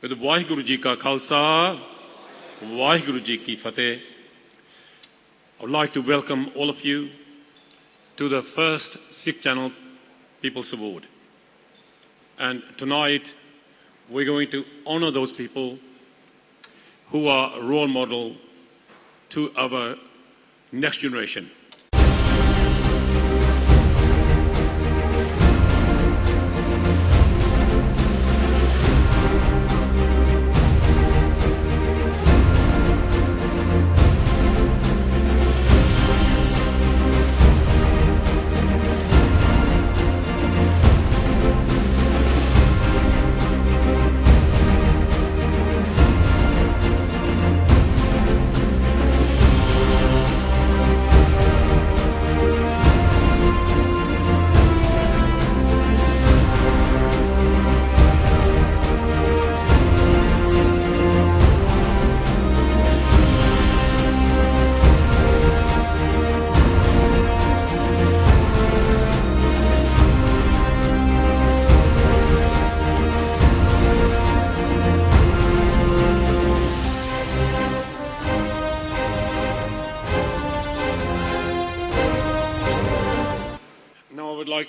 with Vaheguru Ji Ka Khalsa, Vaheguru Ji Ki Fateh. I would like to welcome all of you to the first Sikh Channel People's Award. And tonight, we're going to honor those people who are a role model to our next generation.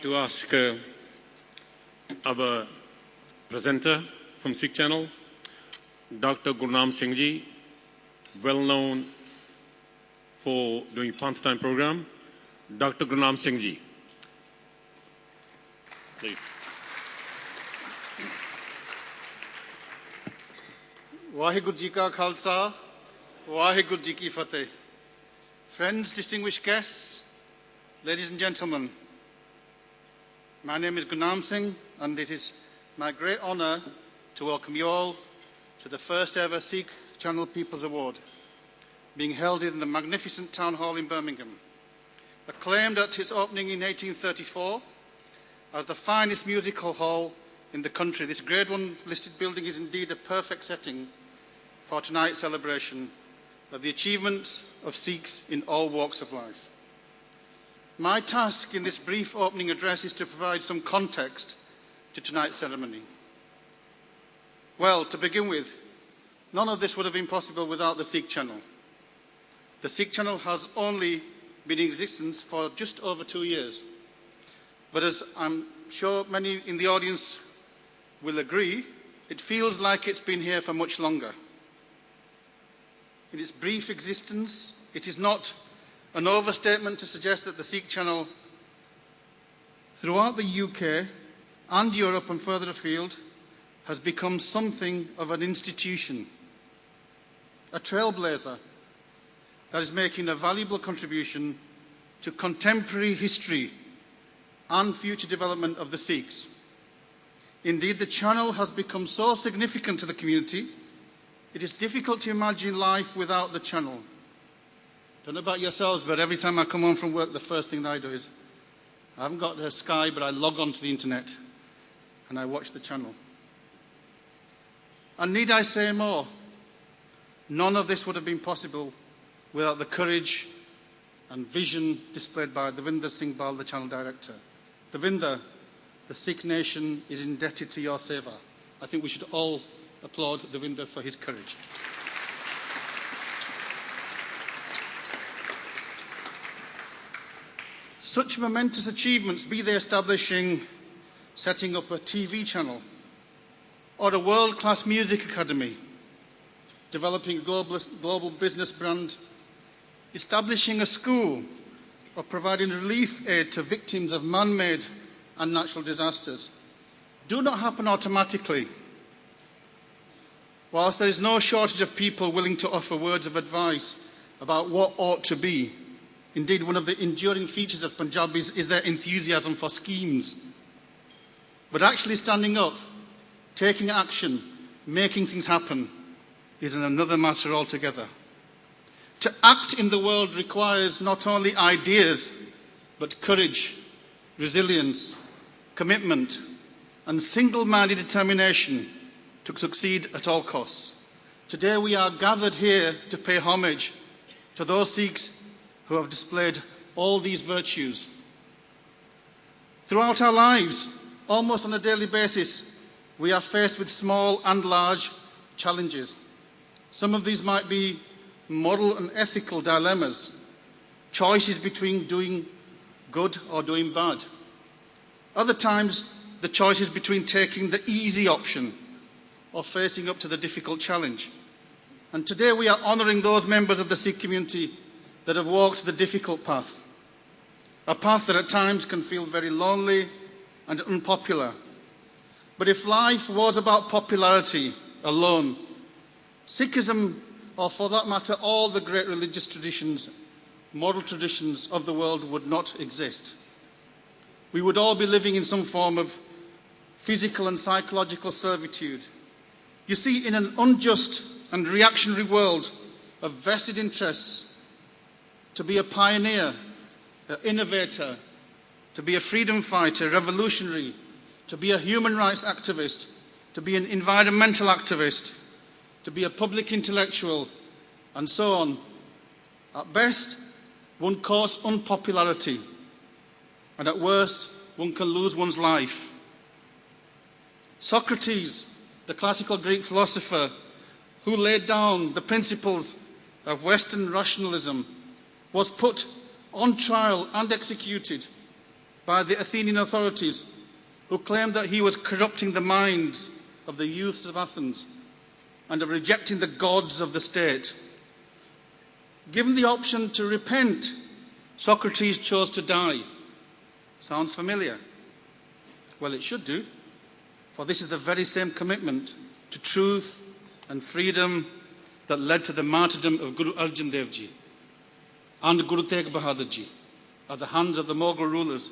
To ask our presenter from Sikh Channel, Dr. Gurnam Singh Ji, well known for doing Panth Time program. Dr. Gurnam Singh Ji, please. Vaheguru Ji Ka Khalsa, Vaheguru Ji Ki Fateh. Friends, distinguished guests, ladies and gentlemen, my name is Gurnam Singh, and it is my great honour to welcome you all to the first ever Sikh Channel People's Award, being held in the magnificent town hall in Birmingham. Acclaimed at its opening in 1834 as the finest musical hall in the country, this Grade 1 listed building is indeed a perfect setting for tonight's celebration of the achievements of Sikhs in all walks of life. My task in this brief opening address is to provide some context to tonight's ceremony. Well, to begin with, none of this would have been possible without the Sikh Channel. The Sikh Channel has only been in existence for just over 2 years. But as I'm sure many in the audience will agree, it feels like it's been here for much longer. In its brief existence, it is not an overstatement to suggest that the Sikh Channel throughout the UK and Europe and further afield has become something of an institution, a trailblazer that is making a valuable contribution to contemporary history and future development of the Sikhs. Indeed, the channel has become so significant to the community, it is difficult to imagine life without the channel. I don't know about yourselves, but every time I come home from work, the first thing that I do is, I haven't got the Sky, but I log on to the internet and I watch the channel. And need I say more? None of this would have been possible without the courage and vision displayed by Davinder Singh Bal, the channel director. Davinder, the Sikh nation is indebted to your seva. I think we should all applaud Davinder for his courage. Such momentous achievements, be they establishing, setting up a TV channel, or a world-class music academy, developing a global business brand, establishing a school, or providing relief aid to victims of man-made and natural disasters, do not happen automatically. Whilst there is no shortage of people willing to offer words of advice about what ought to be, indeed, one of the enduring features of Punjabis is their enthusiasm for schemes. But actually standing up, taking action, making things happen is another matter altogether. To act in the world requires not only ideas, but courage, resilience, commitment, and single-minded determination to succeed at all costs. Today we are gathered here to pay homage to those Sikhs who have displayed all these virtues. Throughout our lives, almost on a daily basis, we are faced with small and large challenges. Some of these might be moral and ethical dilemmas, choices between doing good or doing bad. Other times, the choice is between taking the easy option or facing up to the difficult challenge. And today we are honouring those members of the Sikh community that have walked the difficult path, a path that at times can feel very lonely and unpopular. But if life was about popularity alone, Sikhism, or for that matter all the great religious traditions, moral traditions of the world would not exist. We would all be living in some form of physical and psychological servitude. You see, in an unjust and reactionary world of vested interests, to be a pioneer, an innovator, to be a freedom fighter, revolutionary, to be a human rights activist, to be an environmental activist, to be a public intellectual, and so on, at best, one causes unpopularity, and at worst, one can lose one's life. Socrates, the classical Greek philosopher who laid down the principles of Western rationalism, was put on trial and executed by the Athenian authorities, who claimed that he was corrupting the minds of the youths of Athens and of rejecting the gods of the state. Given the option to repent, Socrates chose to die. Sounds familiar? Well, it should do, for this is the very same commitment to truth and freedom that led to the martyrdom of Guru Arjan Dev Ji and Guru Tegh Bahadur Ji at the hands of the Mughal rulers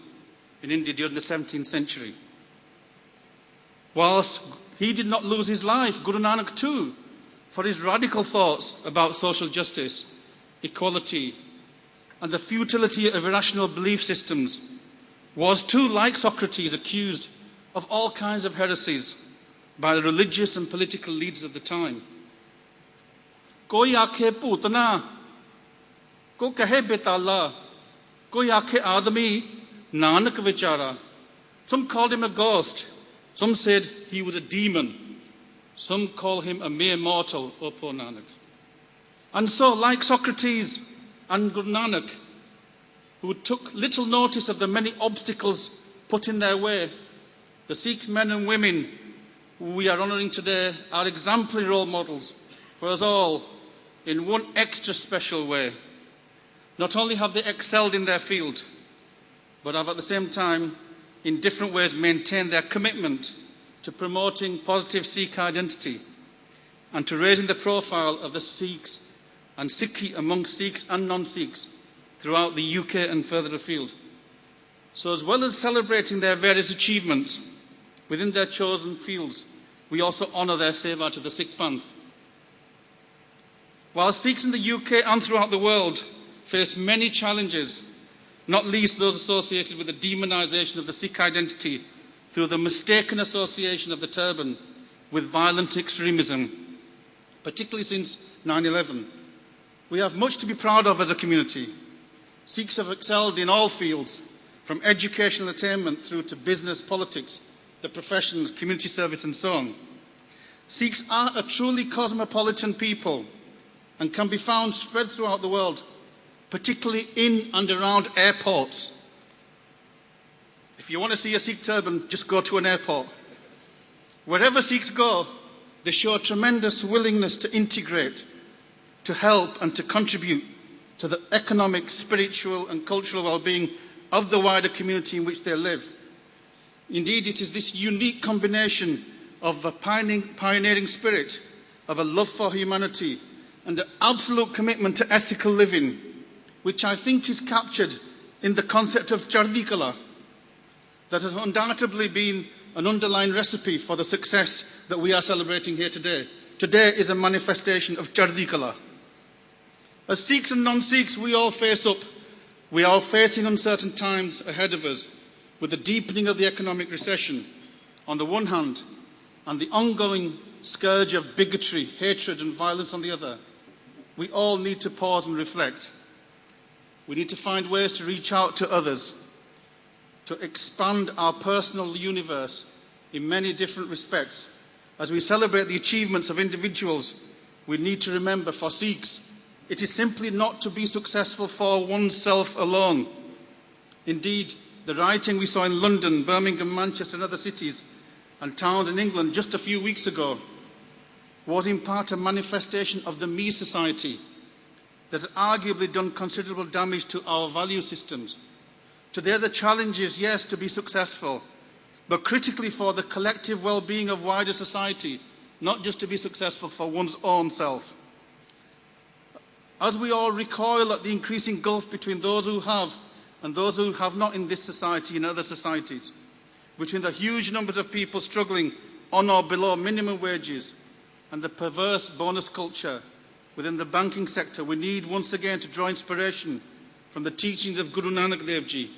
in India during the 17th century. Whilst he did not lose his life, Guru Nanak too, for his radical thoughts about social justice, equality, and the futility of irrational belief systems, was too, like Socrates, accused of all kinds of heresies by the religious and political leaders of the time. Koi aakhe putna, ko kahe betala, koi aakhe adami, Nanak vichara. Some called him a ghost. Some said he was a demon. Some call him a mere mortal, O poor Nanak. And so, like Socrates and Guru Nanak, who took little notice of the many obstacles put in their way, the Sikh men and women who we are honouring today are exemplary role models for us all in one extra special way. Not only have they excelled in their field, but have at the same time, in different ways, maintained their commitment to promoting positive Sikh identity and to raising the profile of the Sikhs and Sikhi amongst Sikhs and non-Sikhs throughout the UK and further afield. So as well as celebrating their various achievements within their chosen fields, we also honour their seva to the Sikh Panth. While Sikhs in the UK and throughout the world face many challenges, not least those associated with the demonisation of the Sikh identity through the mistaken association of the turban with violent extremism, particularly since 9/11. We have much to be proud of as a community. Sikhs have excelled in all fields, from educational attainment through to business, politics, the professions, community service and so on. Sikhs are a truly cosmopolitan people and can be found spread throughout the world, particularly in and around airports. If you want to see a Sikh turban, just go to an airport. Wherever Sikhs go, they show a tremendous willingness to integrate, to help and to contribute to the economic, spiritual and cultural well-being of the wider community in which they live. Indeed, it is this unique combination of a pioneering spirit, of a love for humanity and an absolute commitment to ethical living, which I think is captured in the concept of Chardi Kala, that has undoubtedly been an underlying recipe for the success that we are celebrating here today. Today is a manifestation of Chardi Kala. As Sikhs and non-Sikhs, we are facing uncertain times ahead of us, with the deepening of the economic recession on the one hand, and the ongoing scourge of bigotry, hatred and violence on the other. We all need to pause and reflect. We need to find ways to reach out to others, to expand our personal universe in many different respects, As we celebrate the achievements of individuals, we need to remember for Sikhs, it is simply not to be successful for oneself alone. Indeed, the rioting we saw in London, Birmingham, Manchester and other cities and towns in England just a few weeks ago was in part a manifestation of the me society that has arguably done considerable damage to our value systems. Today the challenge is, yes, to be successful, but critically for the collective well-being of wider society, not just to be successful for one's own self. As we all recoil at the increasing gulf between those who have and those who have not in this society and other societies, between the huge numbers of people struggling on or below minimum wages and the perverse bonus culture within the banking sector, we need once again to draw inspiration from the teachings of Guru Nanak Dev Ji.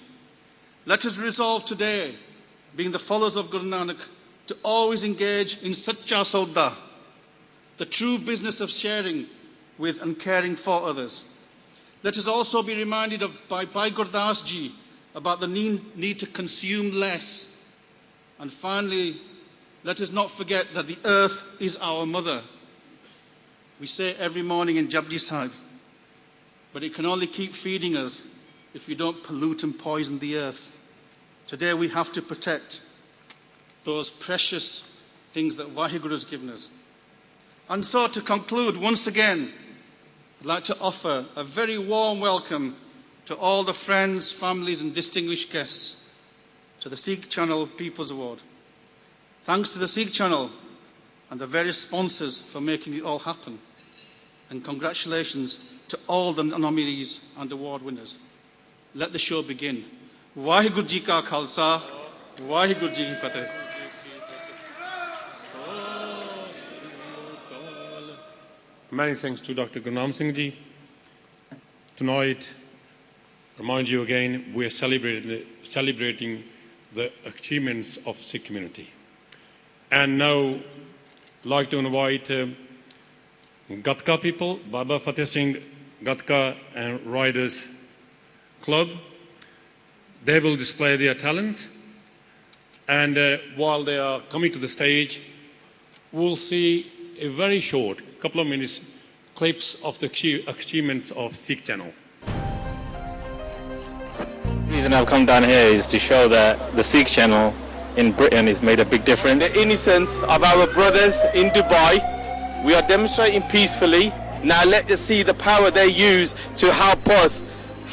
Let us resolve today, being the followers of Guru Nanak, to always engage in Sacha Sauda, the true business of sharing with and caring for others. Let us also be reminded by Gurdas Ji about the need to consume less. And finally, let us not forget that the earth is our mother. We say every morning in Japji Sahib, but it can only keep feeding us if we don't pollute and poison the earth. Today we have to protect those precious things that Vaheguru has given us. And so to conclude, once again, I'd like to offer a very warm welcome to all the friends, families and distinguished guests to the Sikh Channel People's Award. Thanks to the Sikh Channel and the various sponsors for making it all happen. And congratulations to all the nominees and award winners. Let the show begin. Vaheguru Ji Ka Khalsa, Vaheguru Ji Ki Fateh. Many thanks to Dr. Gurnam Singh Ji. Tonight, remind you again, we are celebrating the achievements of Sikh community. And now, I'd like to invite Gatka people, Baba Fateh Singh Gatka and Riders Club. They will display their talents. And while they are coming to the stage, we'll see a very short, couple of minutes, clips of the achievements of Sikh Channel. The reason I've come down here is to show that the Sikh Channel in Britain has made a big difference. The innocence of our brothers in Dubai, we are demonstrating peacefully. Now let us see the power they use to help us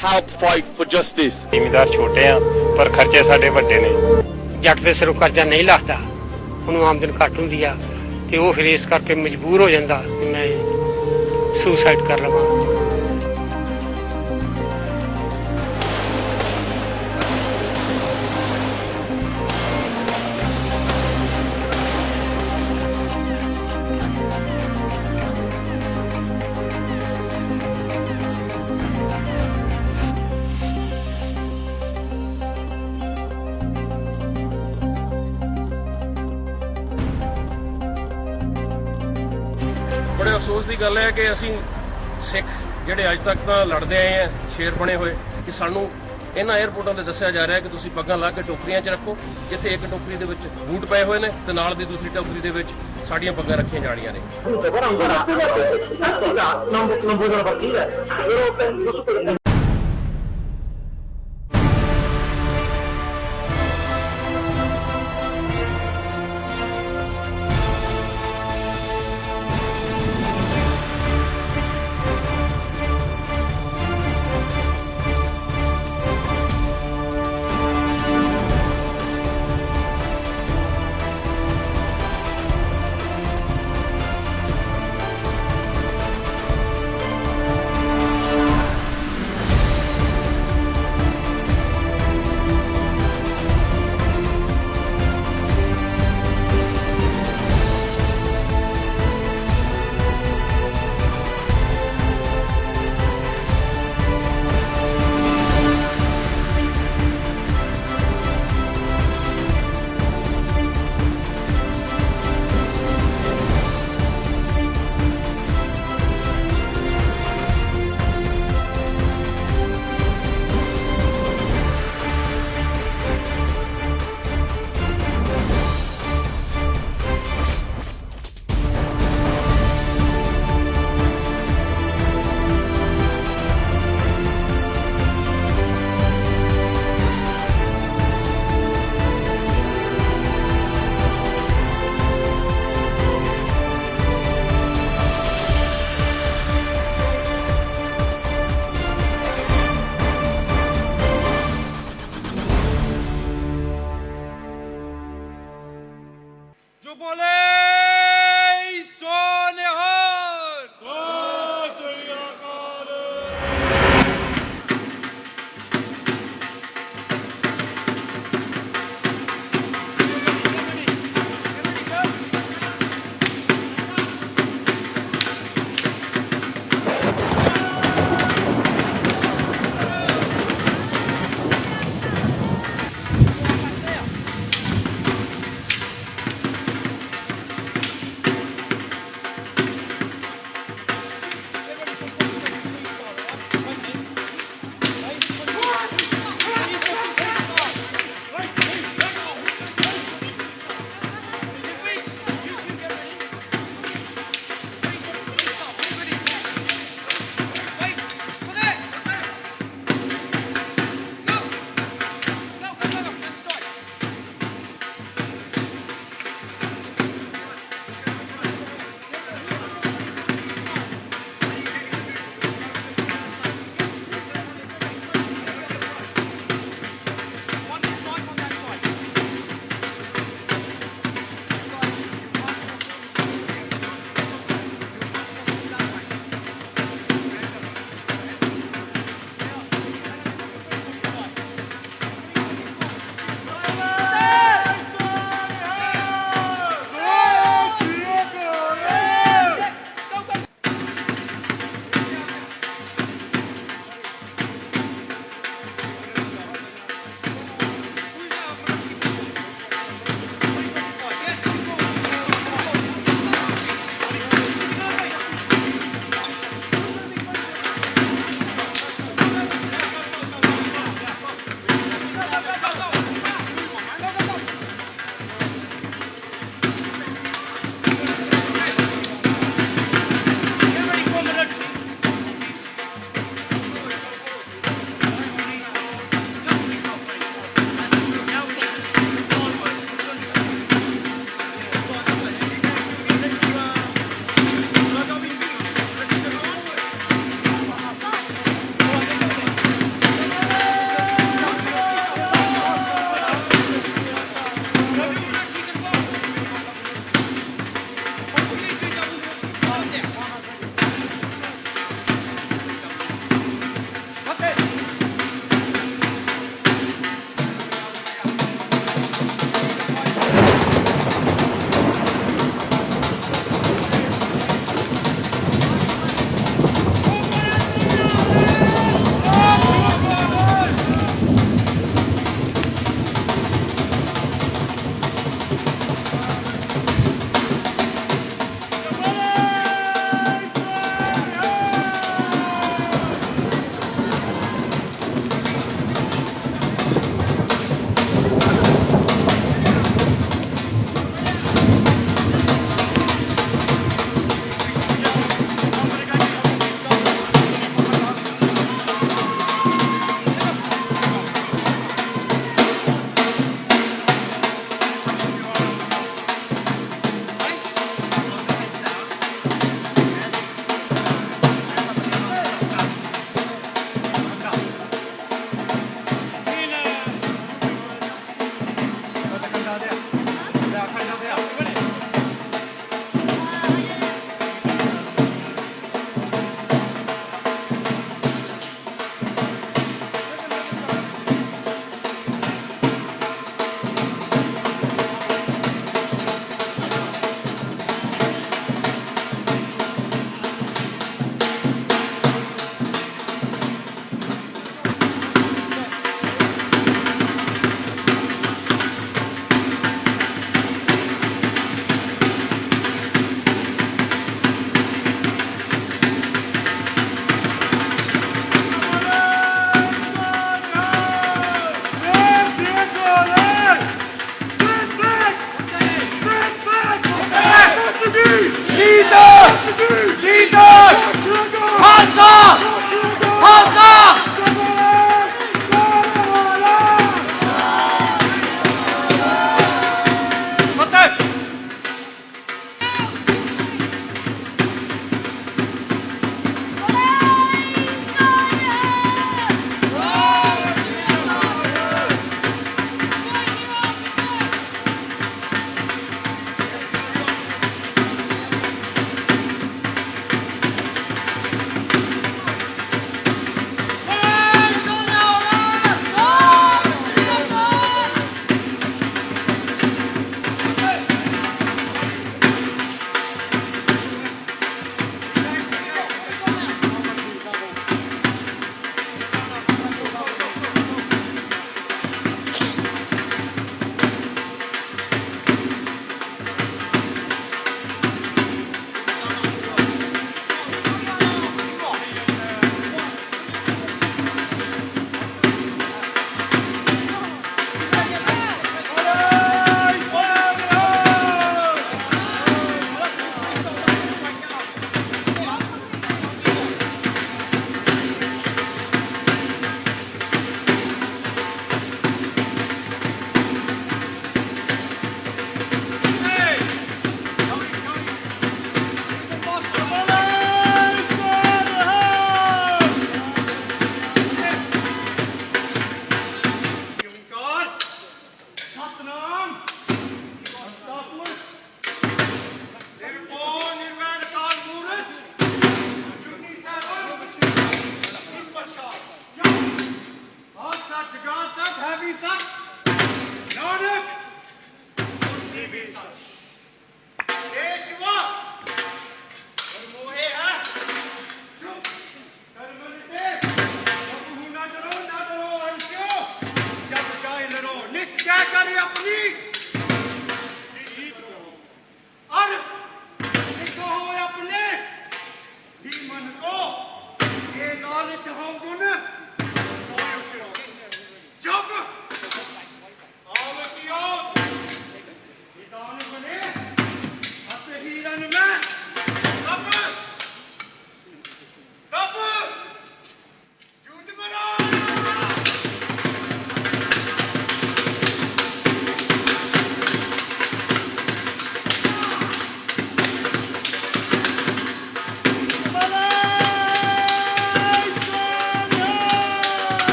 fight for justice. ਜ਼ਿਮੀਦਾਰ ਛੋਟੇ ਆ ਪਰ ਖਰਚੇ ਸਾਡੇ ਵੱਡੇ ਨੇ ਜੱਟ ਦੇ ਸਿਰੋਂ ਕਰਜ਼ਾ ਨਹੀਂ ਲੱਗਦਾ ਉਹਨੂੰ ਆਮਦਨ ਘੱਟ ਹੁੰਦੀ ਆ ਤੇ ਉਹ ਫਿਰ ਇਸ ਕਰਕੇ ਮਜਬੂਰ ਹੋ ਜਾਂਦਾ ਕਿ ਮੈਂ ਸੁਸਾਈਡ ਕਰ ਲਵਾਂ बड़े अफसोस की गल है कि असी सिख ਜਿਹੜੇ ਅੱਜ ਤੱਕ ਤਾਂ ਲੜਦੇ ਆਏ ਆ ਸ਼ੇਰ ਬਣੇ ਹੋਏ ਕਿ ਸਾਨੂੰ ਇਹਨਾਂ 에ਅਰਪੋਰਟਾਂ ਤੇ ਦੱਸਿਆ ਜਾ ਰਿਹਾ ਕਿ ਤੁਸੀਂ ਪੱਗਾਂ ਲਾ ਕੇ ਟੋਕਰੀਆਂ 'ਚ ਰੱਖੋ ਜਿੱਥੇ ਇੱਕ ਟੋਕਰੀ ਦੇ ਵਿੱਚ ਬੂਟ ਪਏ ਹੋਏ ਨੇ ਤੇ ਨਾਲ ਦੀ ਦੂਸਰੀ ਟੋਕਰੀ ਦੇ ਵਿੱਚ ਸਾਡੀਆਂ ਪੱਗਾਂ ਰੱਖੀਆਂ ਜਾਣੀਆਂ ਨੇ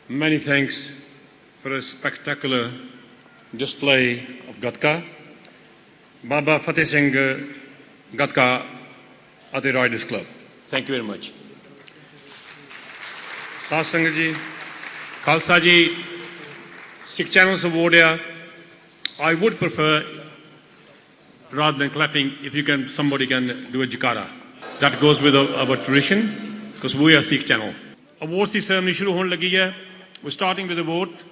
Many thanks for a spectacular display of Gatka. Baba Fateh Singh Gatka at the Riders Club. Thank you very much. Sat Sangat ji, Khalsa ji, Sikh Channels Award. I would prefer, rather than clapping, if you can, somebody can do a jikara. That goes with our tradition, because we are Sikh Channel. Awards the ceremony shuru hone lagi hai. We're starting with awards.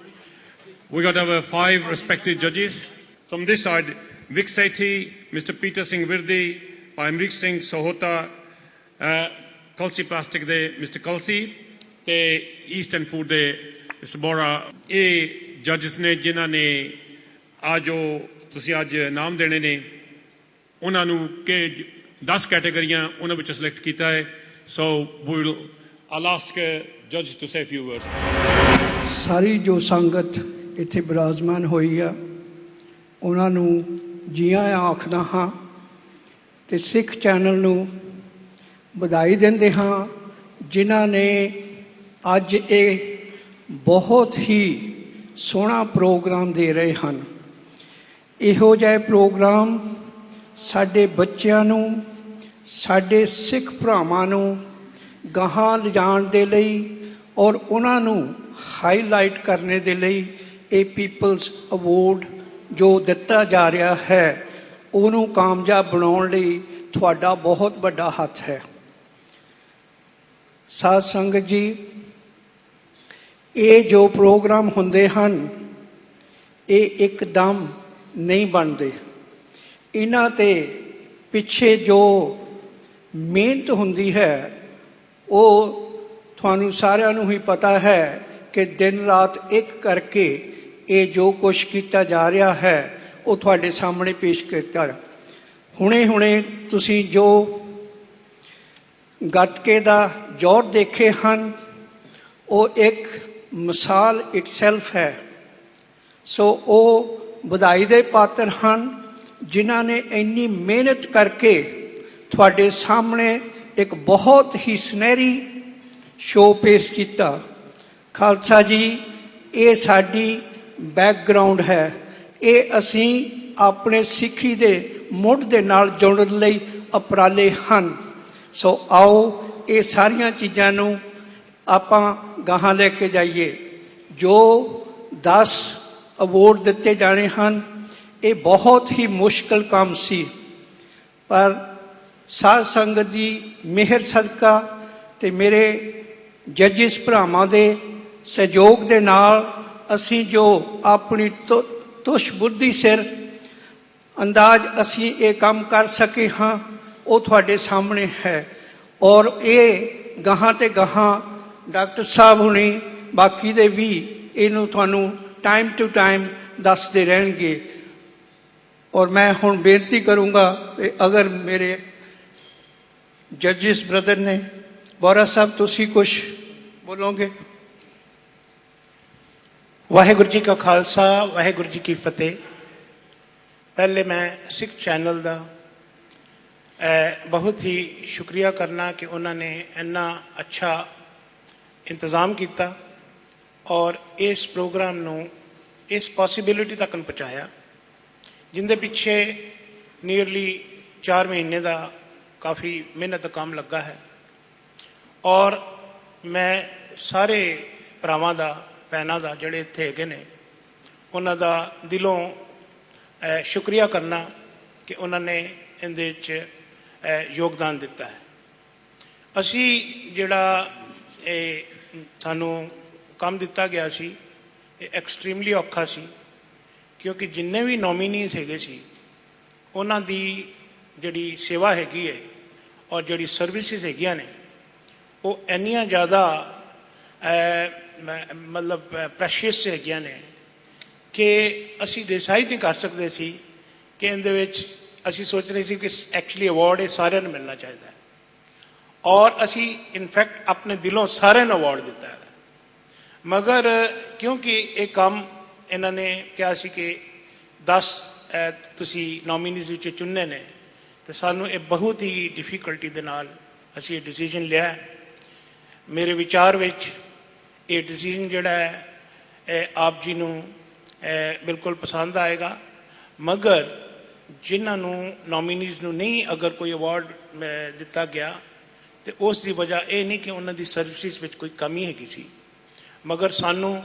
We got our 5 respected judges. From this side, Vic Sethi, Mr. Peter Singh Virdi, Amrit Singh Sohota, Kalsi Plastic de Mr. Kalsi, te Eastern Food de Mr. Bora. A judges ne जिन्हां ने आजो तुसी आज नाम देने ने उन्हां नु के 10 कैटेगरियां उन्हां विच सिलेक्ट कीता है. So we will I'll ask judges to say a few words. ਸਾਰੀ ਜੋ ਸੰਗਤ ਇੱਥੇ ਬਿਰਾਜਮਾਨ ਹੋਈ ਆ ਉਹਨਾਂ ਨੂੰ ਜੀ ਆਇਆਂ ਆਖਦਾ ਹਾਂ ਤੇ ਸਿੱਖ ਚੈਨਲ ਨੂੰ ਵਧਾਈ ਦਿੰਦੇ ਹਾਂ ਜਿਨ੍ਹਾਂ ਨੇ ਅੱਜ ਇਹ ਬਹੁਤ ਹੀ ਸੋਹਣਾ ਪ੍ਰੋਗਰਾਮ ਦੇ ਰਹੇ ਹਨ। ਇਹੋ ਜਿਹੇ ਪ੍ਰੋਗਰਾਮ ਸਾਡੇ ਬੱਚਿਆਂ ਨੂੰ ਸਾਡੇ ਸਿੱਖ ਭਰਾਵਾਂ ਨੂੰ ਗਾਹਾਂ ਲਿਜਾਣ ਦੇ ਲਈ ਔਰ ਉਹਨਾਂ ਨੂੰ ਹਾਈਲਾਈਟ ਕਰਨੇ ਦੇ ਲਈ ਇਹ ਪੀਪਲਸ ਅਵਾਰਡ ਜੋ ਦਿੱਤਾ ਜਾ ਰਿਹਾ ਹੈ ਉਹਨੂੰ ਕਾਮਯਾਬ ਬਣਾਉਣ ਲਈ ਤੁਹਾਡਾ ਬਹੁਤ ਵੱਡਾ ਹੱਥ ਹੈ। ਸਾਧ ਸੰਗਤ ਜੀ, ਇਹ ਜੋ ਪ੍ਰੋਗਰਾਮ ਹੁੰਦੇ ਹਨ ਇਹ ਇੱਕਦਮ ਨਹੀਂ ਬਣਦੇ। ਇਹਨਾਂ ਤੇ ਪਿੱਛੇ ਜੋ ਮਿਹਨਤ ਹੁੰਦੀ ਹੈ ਉਹ ਤੁਹਾਨੂੰ ਸਾਰਿਆਂ ਨੂੰ ਹੀ ਪਤਾ ਹੈ ਕਿ ਦਿਨ ਰਾਤ ਇੱਕ ਕਰਕੇ ਇਹ ਜੋ ਕੁਛ ਕੀਤਾ ਜਾ ਰਿਹਾ ਹੈ ਉਹ ਤੁਹਾਡੇ ਸਾਹਮਣੇ ਪੇਸ਼ ਕੀਤਾ। ਹੁਣੇ ਤੁਸੀਂ ਜੋ ਗੱਤਕੇ ਦਾ ਜੋਰ ਦੇਖੇ ਹਨ ਉਹ ਇੱਕ ਮਿਸਾਲ ਇਟਸੈਲਫ ਹੈ। ਸੋ ਉਹ ਵਧਾਈ ਦੇ ਪਾਤਰ ਹਨ ਜਿਨ੍ਹਾਂ ਨੇ ਇੰਨੀ ਮਿਹਨਤ ਕਰਕੇ ਤੁਹਾਡੇ ਸਾਹਮਣੇ ਇੱਕ ਬਹੁਤ ਹੀ ਸੁਨਹਿਰੀ ਸ਼ੋਅ ਪੇਸ਼ ਕੀਤਾ। ਖਾਲਸਾ ਜੀ, ਇਹ ਸਾਡੀ ਬੈਕਗਰਾਊਂਡ ਹੈ। ਇਹ ਅਸੀਂ ਆਪਣੇ ਸਿੱਖੀ ਦੇ ਮੁੱਢ ਦੇ ਨਾਲ ਜੁੜਨ ਲਈ ਉਪਰਾਲੇ ਹਨ। ਸੋ ਆਓ ਇਹ ਸਾਰੀਆਂ ਚੀਜ਼ਾਂ ਨੂੰ ਆਪਾਂ ਗਾਹਾਂ ਲੈ ਕੇ ਜਾਈਏ। ਜੋ 10 ਅਵਾਰਡ ਦਿੱਤੇ ਜਾਣੇ ਹਨ ਇਹ ਬਹੁਤ ਹੀ ਮੁਸ਼ਕਲ ਕੰਮ ਸੀ, ਪਰ ਸਾਧ ਸੰਗਤ ਦੀ ਮਿਹਰ ਸਦਕਾ ਤੇ ਮੇਰੇ ਜੱਜਿਸ ਭਰਾਵਾਂ ਦੇ ਸਹਿਯੋਗ ਦੇ ਨਾਲ ਅਸੀਂ ਜੋ ਆਪਣੀ ਤੁਸ਼ ਬੁੱਧੀ ਸਿਰ ਅੰਦਾਜ਼ ਅਸੀਂ ਇਹ ਕੰਮ ਕਰ ਸਕੇ ਹਾਂ ਉਹ ਤੁਹਾਡੇ ਸਾਹਮਣੇ ਹੈ। ਔਰ ਇਹ ਗਾਹਾਂ ਤੇ ਗਾਹਾਂ ਡਾਕਟਰ ਸਾਹਿਬ ਹੁਣੀ ਬਾਕੀ ਦੇ ਵੀ ਇਹਨੂੰ ਤੁਹਾਨੂੰ ਟਾਈਮ ਟੂ ਟਾਈਮ ਦੱਸਦੇ ਰਹਿਣਗੇ। ਔਰ ਮੈਂ ਹੁਣ ਬੇਨਤੀ ਕਰੂੰਗਾ ਕਿ ਅਗਰ ਮੇਰੇ ਜੱਜਿਸ ਬ੍ਰਦਰ ਨੇ, ਬੋਰਾ ਸਾਹਿਬ ਤੁਸੀਂ ਕੁਛ ਬੋਲੋਗੇ? ਵਾਹਿਗੁਰੂ ਜੀ ਕਾ ਖਾਲਸਾ, ਵਾਹਿਗੁਰੂ ਜੀ ਕੀ ਫਤਿਹ। ਪਹਿਲੇ ਮੈਂ ਸਿੱਖ ਚੈਨਲ ਦਾ ਬਹੁਤ ਹੀ ਸ਼ੁਕਰੀਆ ਕਰਨਾ ਕਿ ਉਹਨਾਂ ਨੇ ਇੰਨਾ ਅੱਛਾ ਇੰਤਜ਼ਾਮ ਕੀਤਾ ਔਰ ਇਸ ਪ੍ਰੋਗਰਾਮ ਨੂੰ ਇਸ ਪੋਸੀਬਿਲਿਟੀ ਤੱਕ ਪਹੁੰਚਾਇਆ, ਜਿੰਦੇ ਪਿੱਛੇ ਨੀਅਰਲੀ 4 ਮਹੀਨੇ ਦਾ ਕਾਫੀ ਮਿਹਨਤ ਦਾ ਕੰਮ ਲੱਗਾ ਹੈ। ਔਰ ਮੈਂ ਸਾਰੇ ਭਰਾਵਾਂ ਦਾ, ਭੈਣਾਂ ਦਾ ਜਿਹੜੇ ਇੱਥੇ ਹੈਗੇ ਨੇ ਉਹਨਾਂ ਦਾ ਦਿਲੋਂ ਸ਼ੁਕਰੀਆ ਕਰਨਾ ਕਿ ਉਹਨਾਂ ਨੇ ਇਹਦੇ 'ਚ ਯੋਗਦਾਨ ਦਿੱਤਾ ਹੈ। ਅਸੀਂ ਜਿਹੜਾ ਇਹ ਸਾਨੂੰ ਕੰਮ ਦਿੱਤਾ ਗਿਆ ਸੀ ਇਹ ਐਕਸਟ੍ਰੀਮਲੀ ਔਖਾ ਸੀ, ਕਿਉਂਕਿ ਜਿੰਨੇ ਵੀ ਨੋਮੀਨੀਜ਼ ਹੈਗੇ ਸੀ ਉਹਨਾਂ ਦੀ ਜਿਹੜੀ ਸੇਵਾ ਹੈਗੀ ਹੈ ਔਰ ਜਿਹੜੀ ਸਰਵਿਸਿਜ਼ ਹੈਗੀਆਂ ਨੇ ਉਹ ਇੰਨੀਆਂ ਜ਼ਿਆਦਾ ਮਤਲਬ ਪ੍ਰੈਸ਼ੀਅਸ ਹੈਗੀਆਂ ਨੇ ਕਿ ਅਸੀਂ ਡਿਸਾਈਡ ਨਹੀਂ ਕਰ ਸਕਦੇ ਸੀ ਕਿ ਇਹਦੇ ਵਿੱਚ ਅਸੀਂ ਸੋਚ ਰਹੇ ਸੀ ਕਿ ਐਕਚੁਅਲੀ ਅਵਾਰਡ ਇਹ ਸਾਰਿਆਂ ਨੂੰ ਮਿਲਣਾ ਚਾਹੀਦਾ ਹੈ ਔਰ ਅਸੀਂ ਇਨਫੈਕਟ ਆਪਣੇ ਦਿਲੋਂ ਸਾਰਿਆਂ ਨੂੰ ਅਵਾਰਡ ਦਿੱਤਾ ਹੈ। ਮਗਰ ਕਿਉਂਕਿ ਇਹ ਕੰਮ ਇਹਨਾਂ ਨੇ ਕਿਹਾ ਸੀ ਕਿ 10 ਤੁਸੀਂ ਨੋਮੀਨੀਜ਼ ਵਿੱਚ ਚੁਣਨੇ ਨੇ ਤੇ ਸਾਨੂੰ ਇਹ ਬਹੁਤ ਹੀ ਡਿਫਿਕਲਟੀ ਦੇ ਨਾਲ ਅਸੀਂ ਇਹ ਡਿਸੀਜਨ ਲਿਆ। ਮੇਰੇ ਵਿਚਾਰ ਵਿੱਚ ਇਹ ਡਿਸੀਜਨ ਜਿਹੜਾ ਹੈ ਇਹ ਆਪ ਜੀ ਨੂੰ ਬਿਲਕੁਲ ਪਸੰਦ ਆਏਗਾ। ਮਗਰ ਜਿਨ੍ਹਾਂ ਨੂੰ ਨੋਮੀਨੀਜ਼ ਨੂੰ ਨਹੀਂ ਅਗਰ ਕੋਈ ਅਵਾਰਡ ਦਿੱਤਾ ਗਿਆ ਤੇ ਉਸ ਦੀ ਵਜ੍ਹਾ ਇਹ ਨਹੀਂ ਕਿ ਉਹਨਾਂ ਦੀ ਸਰਵਿਸਿਜ਼ ਵਿੱਚ ਕੋਈ ਕਮੀ ਹੈਗੀ ਸੀ, ਮਗਰ ਸਾਨੂੰ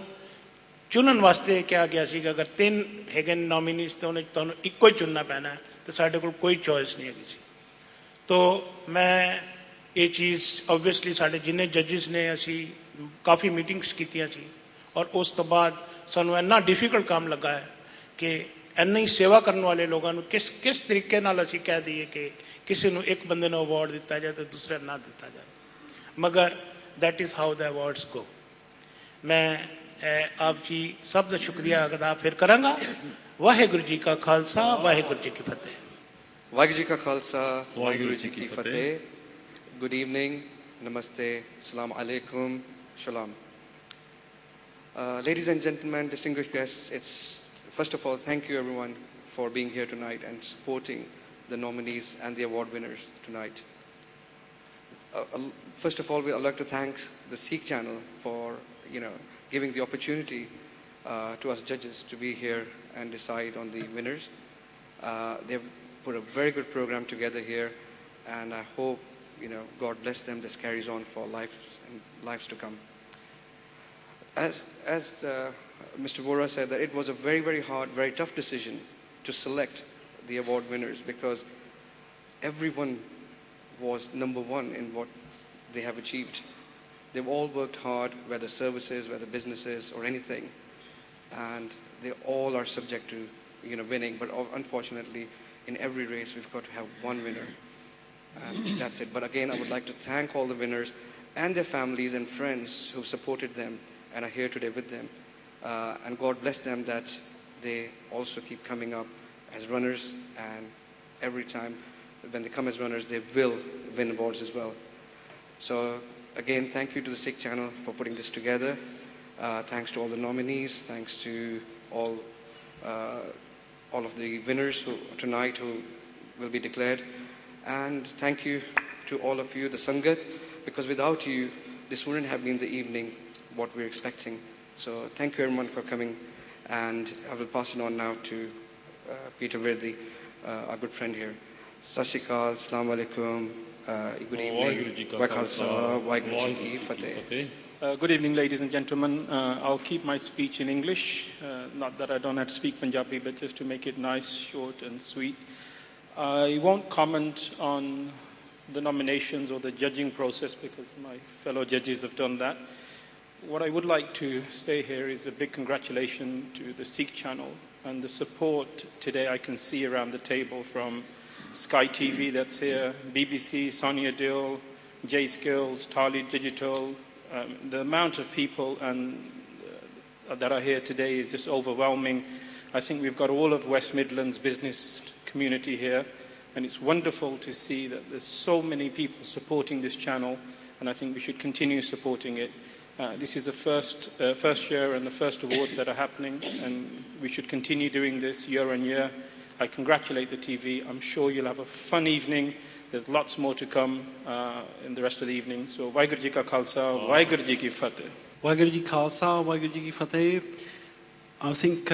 ਚੁਣਨ ਵਾਸਤੇ ਕਿਹਾ ਗਿਆ ਸੀ ਕਿ ਅਗਰ 3 ਹੈਗੇ ਨੋਮੀਨੀਜ਼ ਤਾਂ ਉਹਨੇ ਤੁਹਾਨੂੰ ਇੱਕੋ ਹੀ ਚੁਣਨਾ ਪੈਣਾ ਤੇ ਸਾਡੇ ਕੋਲ ਕੋਈ ਚੋਇਸ ਨਹੀਂ ਹੈਗੀ ਸੀ। ਤੋ ਮੈਂ ਇਹ ਚੀਜ਼ ਓਬਵੀਅਸਲੀ ਸਾਡੇ ਜਿੰਨੇ ਜੱਜਿਸ ਨੇ ਅਸੀਂ ਕਾਫੀ ਮੀਟਿੰਗਸ ਕੀਤੀਆਂ ਸੀ ਔਰ ਉਸ ਤੋਂ ਬਾਅਦ ਸਾਨੂੰ ਇੰਨਾ ਡਿਫਿਕਲਟ ਕੰਮ ਲੱਗਾ ਹੈ ਕਿ ਇੰਨੀ ਸੇਵਾ ਕਰਨ ਵਾਲੇ ਲੋਕਾਂ ਨੂੰ ਕਿਸ ਤਰੀਕੇ ਨਾਲ ਅਸੀਂ ਕਹਿ ਦਈਏ ਕਿ ਕਿਸੇ ਨੂੰ ਇੱਕ ਬੰਦੇ ਨੂੰ ਅਵਾਰਡ ਦਿੱਤਾ ਜਾਏ ਤੇ ਦੂਸਰੇ ਨਾ ਦਿੱਤਾ ਜਾਏ। ਮਗਰ that is how the awards go. ਮੈਂ ਆਪ ਜੀ ਸਭ ਦਾ ਸ਼ੁਕਰੀਆ ਅਦਾ ਫਿਰ ਕਰਾਂਗਾ। ਵਾਹਿਗੁਰੂ ਜੀ ਕਾ ਖਾਲਸਾ, ਵਾਹਿਗੁਰੂ ਜੀ ਕੀ ਫਤਿਹ। ਵਾਹਿਗੁਰੂ ਜੀ ਕਾ ਖਾਲਸਾ, ਵਾਹਿਗੁਰੂ ਜੀ ਕੀ ਫਤਿਹ। Good evening Namaste, Assalamu alaikum, Shalom. Ladies and gentlemen, distinguished guests, first of all, thank you everyone for being here tonight and supporting the nominees and the award winners tonight. First of all, I'd like to thank the Sikh channel for giving the opportunity to us judges to be here and decide on the winners. They've put a very good program together here, and I hope God bless them. This carries on for life and lives to come. As Mr. Vora said, that it was a very, very hard, very tough decision to select the award winners, because everyone was number one in what they have achieved. They've all worked hard, whether services, whether businesses or anything, and they all are subject to winning. But unfortunately, in every race we've got to have one winner, and that's it. But again, I would like to thank all the winners and their families and friends who've supported them and are here today with them, and God bless them that they also keep coming up as runners, and every time when they come as runners they will win awards as well. So again, thank you to the Sikh channel for putting this together. Thanks to all the nominees, thanks to all of the winners tonight who will be declared, and thank you to all of you, the Sangat, because without you this wouldn't have been the evening what we're expecting. So thank you everyone for coming, and I will pass it on now to Peter Virdi, our good friend here. Sat Shri Akal, Assalamu alaikum, good evening, Wa Khalsa, Waheguru Ji Ki Fateh. Good evening, ladies and gentlemen. I'll keep my speech in English. Not that I don't have to speak Punjabi, but just to make it nice, short and sweet. I won't comment on the nominations or the judging process because my fellow judges have done that. What I would like to say here is a big congratulations to the Sikh channel and the support today I can see around the table from Sky TV that's here, BBC, Sonia Dill, J Skills, Tali Digital. The amount of people that are here today is just overwhelming. I think we've got all of West Midlands business community here, and it's wonderful to see that there's so many people supporting this channel, and I think we should continue supporting it. This is the first year and the first awards that are happening, and we should continue doing this year on year. I congratulate the TV. I'm sure you'll have a fun evening. There's lots more to come in the rest of the evening. So, Waheguru Ji Ka Khalsa, Waheguru Ji Ki Fateh. Waheguru Ji Khalsa, Waheguru Ji Ki Fateh. I think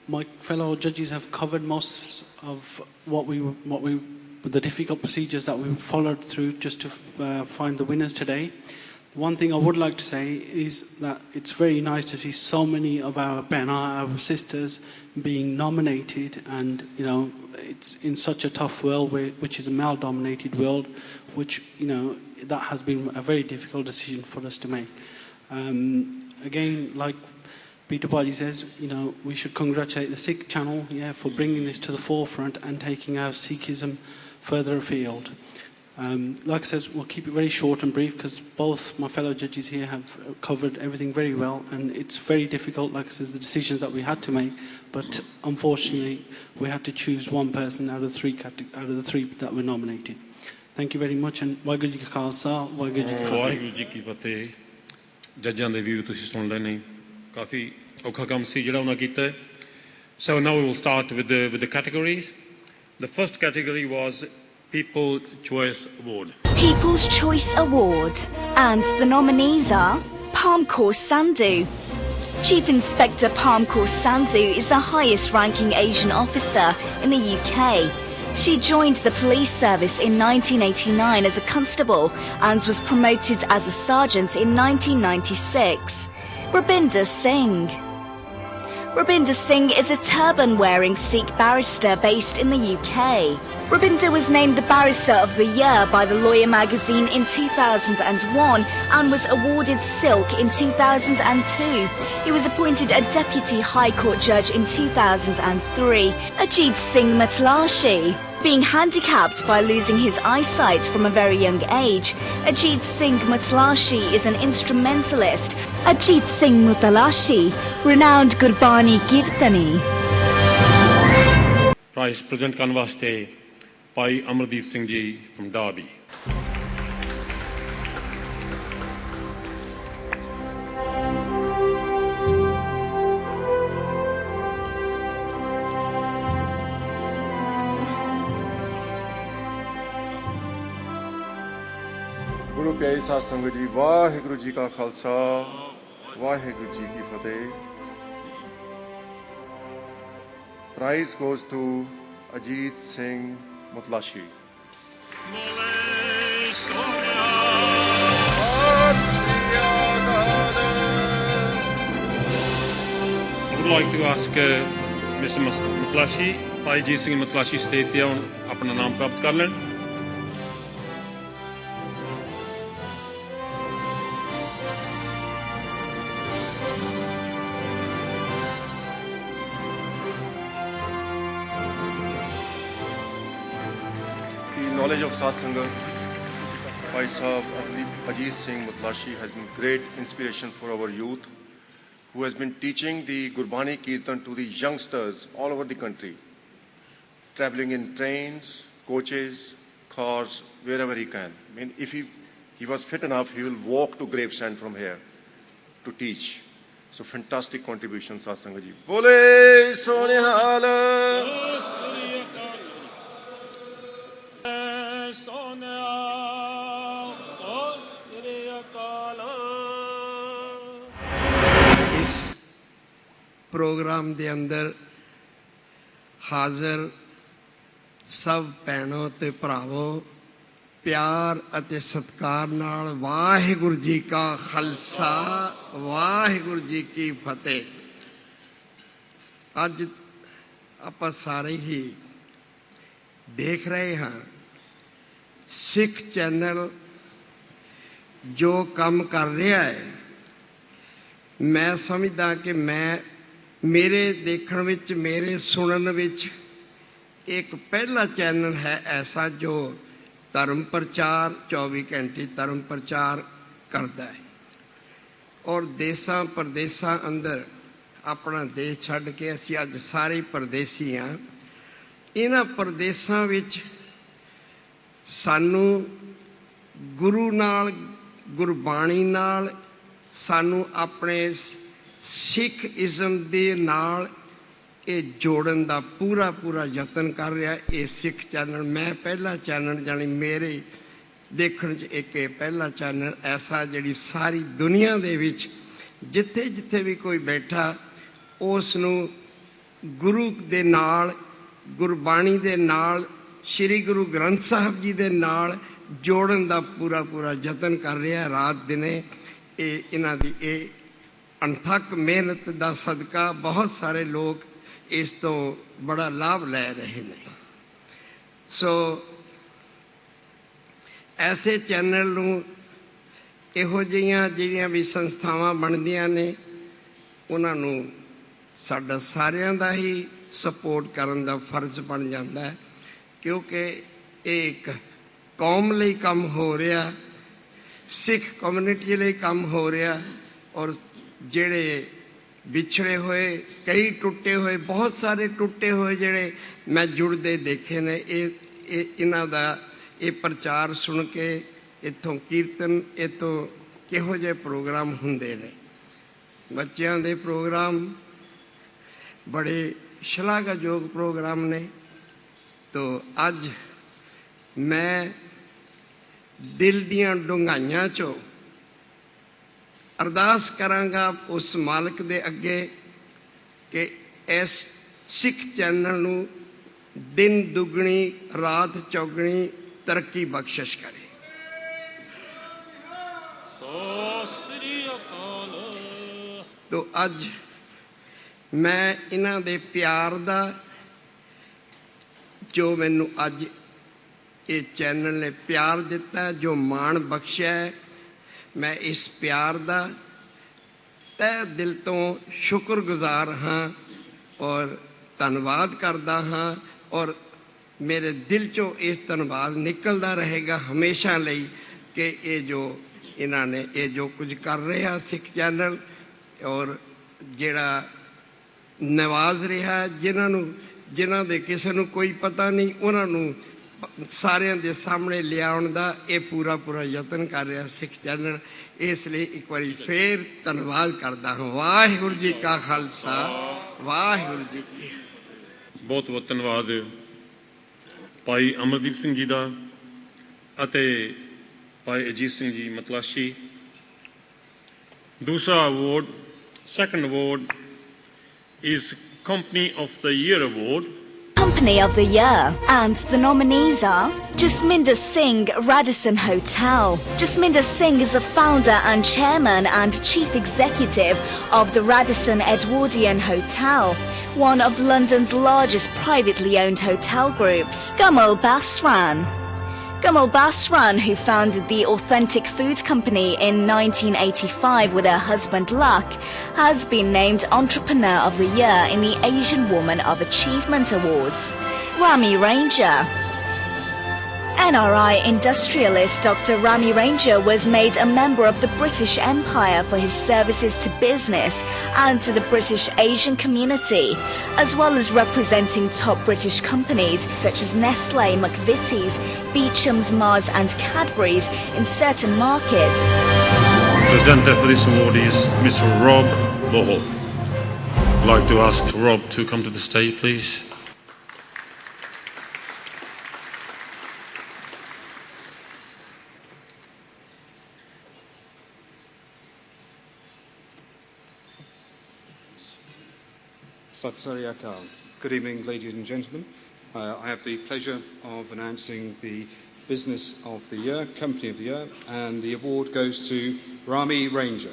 my fellow judges have covered most of the difficult procedures that we followed through just to find the winners today. One thing I would like to say is that it's very nice to see so many of our our sisters being nominated, and it's in such a tough world which is a male-dominated world, which that has been a very difficult decision for us to make. Again, like Peter Baji says, we should congratulate the Sikh channel for bringing this to the forefront and taking our Sikhism further afield. Like I said, we'll keep it very short and brief because both my fellow judges here have covered everything very well, and it's very difficult, like I said, the decisions that we had to make, but unfortunately we had to choose one person out of the three that were nominated. Thank you very much, and Waheguru Ji Ka Khalsa, Waheguru Ji Ki Fateh. Waheguru Ji Ki Fateh. Judges ਦੇ view ਤੁਸੀਂ ਸੁਣ ਲੈਣੇ ਕਾਫੀ ਔਖਾ ਕੰਮ ਸੀ ਜਿਹੜਾ ਉਹਨਾਂ ਕੀਤਾ. So now we will start with the categories. The first category was People's Choice Award. People's Choice Award. And the nominees are Palm Course Sandhu. Chief Inspector Palm Course Sandhu is the highest ranking Asian officer in the UK. She joined the police service in 1989 as a constable and was promoted as a sergeant in 1996. Rabinder Singh. Rabinder Singh is a turban-wearing Sikh barrister based in the UK. Rabinder was named the Barrister of the Year by the Lawyer magazine in 2001 and was awarded Silk in 2002. He was appointed a Deputy High Court Judge in 2003. Ajit Singh Matlashi. Being handicapped by losing his eyesight from a very young age, Ajit Singh Matlashi is an instrumentalist. Ajit Singh Matlashi, renowned Gurbani Kirtani. Prize present ਕਰਨ ਵਾਸਤੇ Bhai Amardeep Singh ji from Derby. Prize present ਕਰਨ ਵਾਸਤੇ ਭਾਈ Amardeep Singh ji from Derby. ਪਿਆਰੀ ਸਾਧ ਸੰਗਤ ਜੀ, ਵਾਹਿਗੁਰੂ ਜੀ ਕਾ ਖਾਲਸਾ, ਵਾਹਿਗੁਰੂ ਜੀ ਕੀ ਫਤਿਹ। Prize goes to Ajit Singh Mutlashi. I would like to ask Mr. Mutlashi, Bhai Ajit Singh ਮਤਲਾਸ਼ੀ stage ਤੇ ਆਉਣ, ਆਪਣਾ ਨਾਮ ਪ੍ਰਾਪਤ ਕਰ ਲੈਣ। Knowledge of Satsangat, Bhai Sahab Ajit Singh Mutlashi has been great inspiration for our youth, who has been teaching the Gurbani Kirtan to the youngsters all over the country, traveling in trains, coaches, cars, wherever he can. I mean, if he was fit enough, he will walk to Gravesend from here to teach. So fantastic contribution, Satsangat ji. Bole Sonihal. इस programme के अंदर हाजिर सब भैनों ते भरावों, प्यार अते सत्कार नाल वाहिगुरू जी का खालसा, वाहिगुरू जी की फतेह। अज आप सारे ही देख रहे हैं सिख चैनल जो काम कर रहा है। मैं समझदा कि मेरे देखण विच, मेरे सुनन विच एक पहला चैनल है ऐसा जो धर्म प्रचार 24 घंटे धर्म प्रचार करता है और देसां परदेसां अंदर अपना देश छड्ड के असीं अज सारे परदेसी हाँ। इन्हां परदेसां विच सानू गुरु नाल, गुरबाणी नाल, सानू अपने सिख इज़म दे नाल ये जोड़न दा पूरा पूरा यतन कर रहा ये सिख चैनल। मैं पहला चैनल जानी मेरे देखण च एक पहला चैनल ऐसा जिहड़ी सारी दुनिया दे विच जिथे जिथे भी कोई बैठा उस नू गुरु दे नाल, गुरबाणी दे नाल, श्री गुरु ग्रंथ साहब जी दे नाल जोड़न दा पूरा पूरा यतन कर रहा। रात दिने इन्हां दी अणथक मेहनत दा सदका बहुत सारे लोग इस तो बड़ा लाभ ले रहे हैं। सो ऐसे चैनल नूं इहो जिहियां जिहड़ियां भी संस्थावां बनदियां ने उन्हां नूं साडा सारियां दा ही सपोर्ट करन दा फर्ज बन जाता है, क्योंकि एक कौम लई काम हो रहा, सिख कम्यूनिटी लई काम हो रहा और जेड़े बिछड़े हुए, कई टुटे हुए, बहुत सारे टुटे हुए जेड़े मैं जुड़ते देखे ने, इन्हां दा ये प्रचार सुन के इत्थों कीर्तन, इत्थों किहो जे प्रोग्राम हुंदे ने, बच्चों दे प्रोग्राम बड़े शलाघायोग प्रोग्राम ने। तो अज मैं दिल दियां डूंघाइयां चों अरदास करांगा उस मालिक दे अगे कि इस सिख चैनल नूं दिन दुगनी रात चौगनी तरक्की बख्शिश करे। तो अज मैं इन्हां दे प्यार दा जो मैनू अज ये चैनल ने प्यार दिता है, जो मान बख्शिया है, मैं इस प्यार दा तह दिल तो शुक्रगुजार हाँ और धन्नवाद करदा हाँ और मेरे दिल चों इस धन्नवाद निकलता रहेगा हमेशा लई कि ये जो इन्हां ने ये जो कुछ कर रहे हैं सिख चैनल और जिहड़ा नवाज रहा जिन्हां दे किसी नूं कोई पता नहीं उन्होंने सारिਆਂ ਦੇ सामने लियाउण दा ये पूरा पूरा यतन कर रहा सिख चैनल। इसलिए एक बार फिर धन्यवाद करता हूँ। वाहिगुरू जी का खालसा, वाहिगुरू जी की। बहुत बहुत धन्यवाद भाई अमरदीप सिंह जी का। by Ajit Singh Ji Matlashi. Dusra award, second award is Company of the Year award. Company of the Year, and the nominees are Jasminder Singh, Radisson Hotel. Jasminder Singh is a founder and chairman and chief executive of the Radisson Edwardian Hotel, one of London's largest privately owned hotel groups. Kamal Basran, who founded the Authentic Food Company in 1985 with her husband Luck, has been named Entrepreneur of the Year in the Asian Woman of Achievement Awards. RAMI Ranger. NRI industrialist Dr. RAMI Ranger was made a member of the British Empire for his services to business and to the British Asian community, as well as representing top British companies such as Nestle, McVitie's, Beecham's, Mars and Cadbury's in certain markets. Presenter for this award is Mr. Rob Bohol. I'd like to ask Rob to come to the stage, please. Sat Sri Akal. Good evening, ladies and gentlemen. I have the pleasure of announcing the Business of the Year, Company of the Year, and the award goes to RAMI Ranger.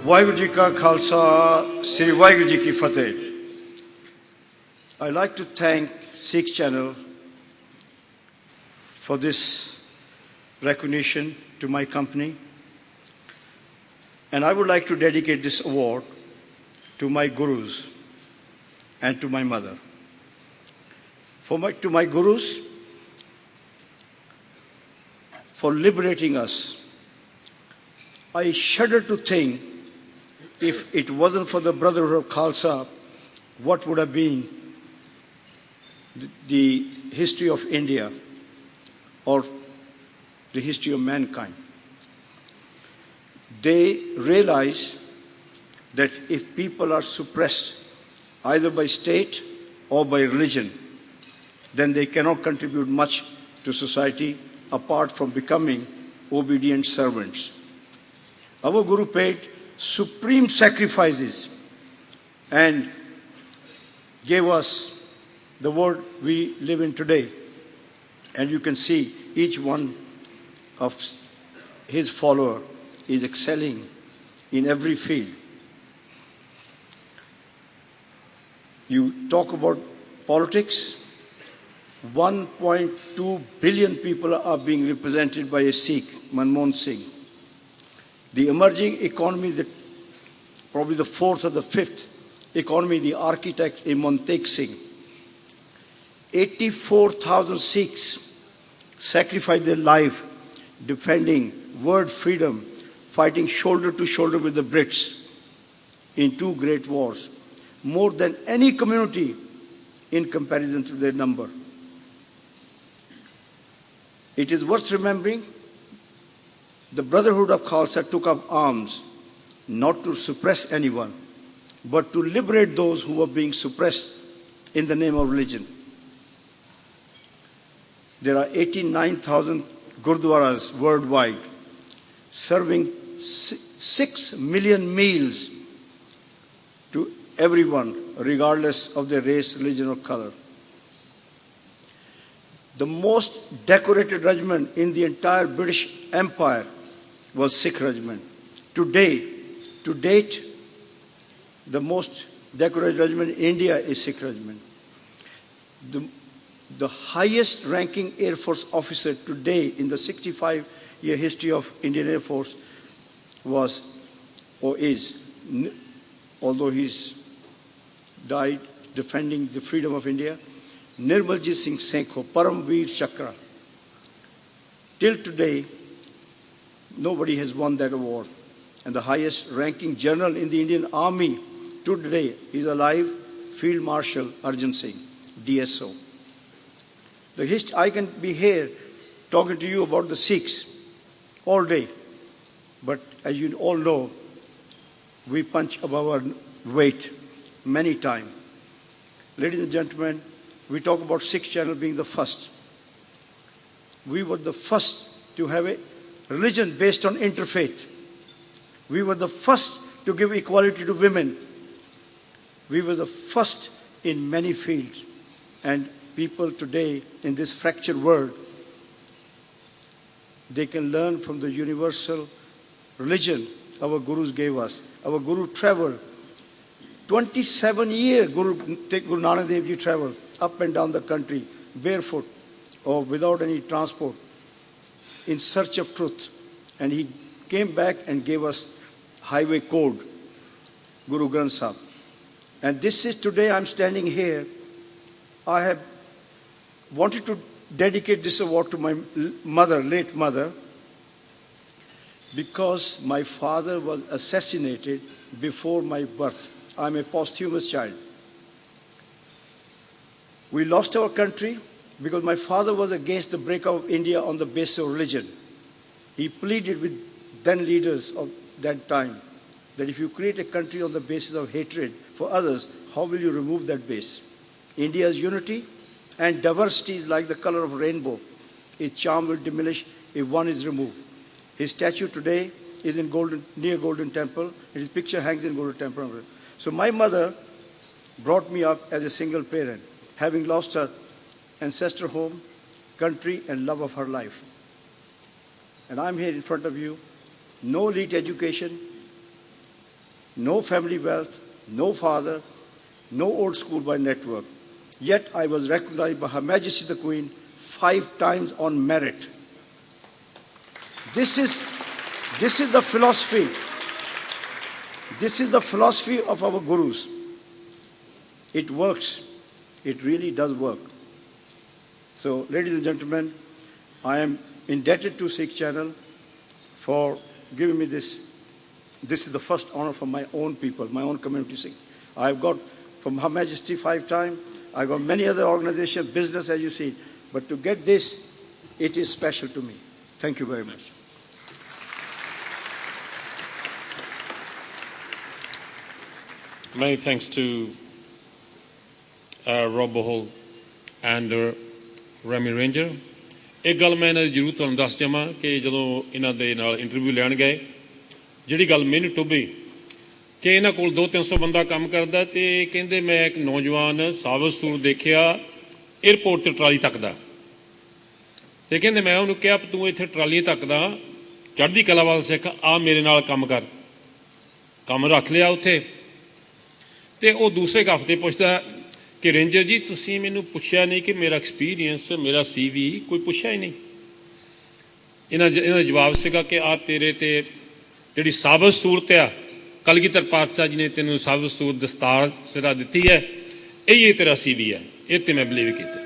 Waheguru ji का खालसा श्री वाहिगुरु जी की फतेह. I'd like to thank Sikh Channel for this recognition to my company, and I would like to dedicate this award to my gurus and to my mother. To my gurus for liberating us. I shudder to think, if it wasn't for the Brotherhood of Khalsa, what would have been the history of India or the history of mankind. They realize that if people are suppressed either by state or by religion, then they cannot contribute much to society apart from becoming obedient servants. Our Guru paid supreme sacrifices and gave us the world we live in today. And you can see each one of his followers is excelling in every field. You talk about politics, 1.2 billion people are being represented by a Sikh, Manmohan Singh. The emerging economy, probably the fourth or the fifth economy, the architect Manmohan Singh. 84,000 Sikhs sacrificed their life defending world freedom, fighting shoulder to shoulder with the Brits in two great wars, more than any community in comparison to their number. It is worth remembering the Brotherhood of Khalsa took up arms not to suppress anyone, but to liberate those who were being suppressed in the name of religion. There are 89,000 gurdwaras worldwide, serving 6 million meals to everyone, regardless of their race, religion, or color. The most decorated regiment in the entire British Empire was Sikh regiment. To date, the most decorated regiment in India is Sikh regiment. The highest ranking Air Force officer today in the 65-year history of Indian Air Force was or is, although he's died defending the freedom of India, Nirmaljit Singh Senkho, Paramveer Chakra. Till today, nobody has won that award. And the highest ranking general in the Indian Army to today is alive, Field Marshal Arjun Singh, DSO. I can be here talking to you about the Sikhs all day. But as you all know, we punch above our weight many times. Ladies and gentlemen, we talk about Sikh channel being the first. We were the first to have a religion based on interfaith. We were the first to give equality to women. We were the first in many fields. And people today in this fractured world, they can learn from the universal religion our gurus gave us. Our guru traveled 27 years. Guru Nanak Dev Ji traveled up and down the country barefoot or without any transport in search of truth. And he came back and gave us highway code, Guru Granth Sahib. And this is today I'm standing here. I have wanted to dedicate this award to my mother, late mother, because my father was assassinated before my birth. I'm a posthumous child. We lost our country because my father was against the breakup of India on the basis of religion. He pleaded with then leaders of that time that if you create a country on the basis of hatred for others, how will you remove that base? India's unity and diversity is like the color of a rainbow. Its charm will diminish if one is removed. His statue today is in near Golden Temple, and his picture hangs in Golden Temple. So my mother brought me up as a single parent, having lost her ancestor home, country, and love of her life. And I'm here in front of you, no elite education, no family wealth, no father, no old school by network. Yet I was recognized by Her Majesty the Queen 5 times on merit. This is the philosophy. This is the philosophy of our gurus. It works. It really does work. So, ladies and gentlemen, I am indebted to Sikh Channel for giving me this. This is the first honor for my own people, my own community Sikh. I've got from Her Majesty 5 times. I've got many other organizations, business as you see. But to get this, it is special to me. Thank you very much. Many thanks to Rob Bohol and RAMI Ranger. एक गल मैं इन्हां दी जरूर तुहानूं दस जावां कि जदों इन्हां दे नाल इंटरव्यू लैण गए जिहड़ी गल मैनूं टुभी कि इन्हां कोल 200-300 बंदा काम करदा ते कहंदे मैं एक नौजवान साबित सूर देखिया एयरपोर्ट ते ट्राली तकदा ते कहंदे मैं उहनूं कहा तूं इत्थे ट्राली तकदा चढ़दी कला वाल सिख आ मेरे नाल काम कर काम रख लिया उत्थे ते वो दूसरे हफ्ते पुछदा कि रेंजर जी तुसीं मैनूं पुछया नहीं कि मेरा एक्सपीरियंस मेरा CV कोई पुछया ही नहीं इन्हां जवाब सीगा कि आ तेरे ते जिहड़ी साबित सूरत आ कलगीधर पातशाह जी ने तेनों साबित सूरत दस्तार सिरा दित्ती है यही तेरा CV है ये ते मैं बिलीव कीता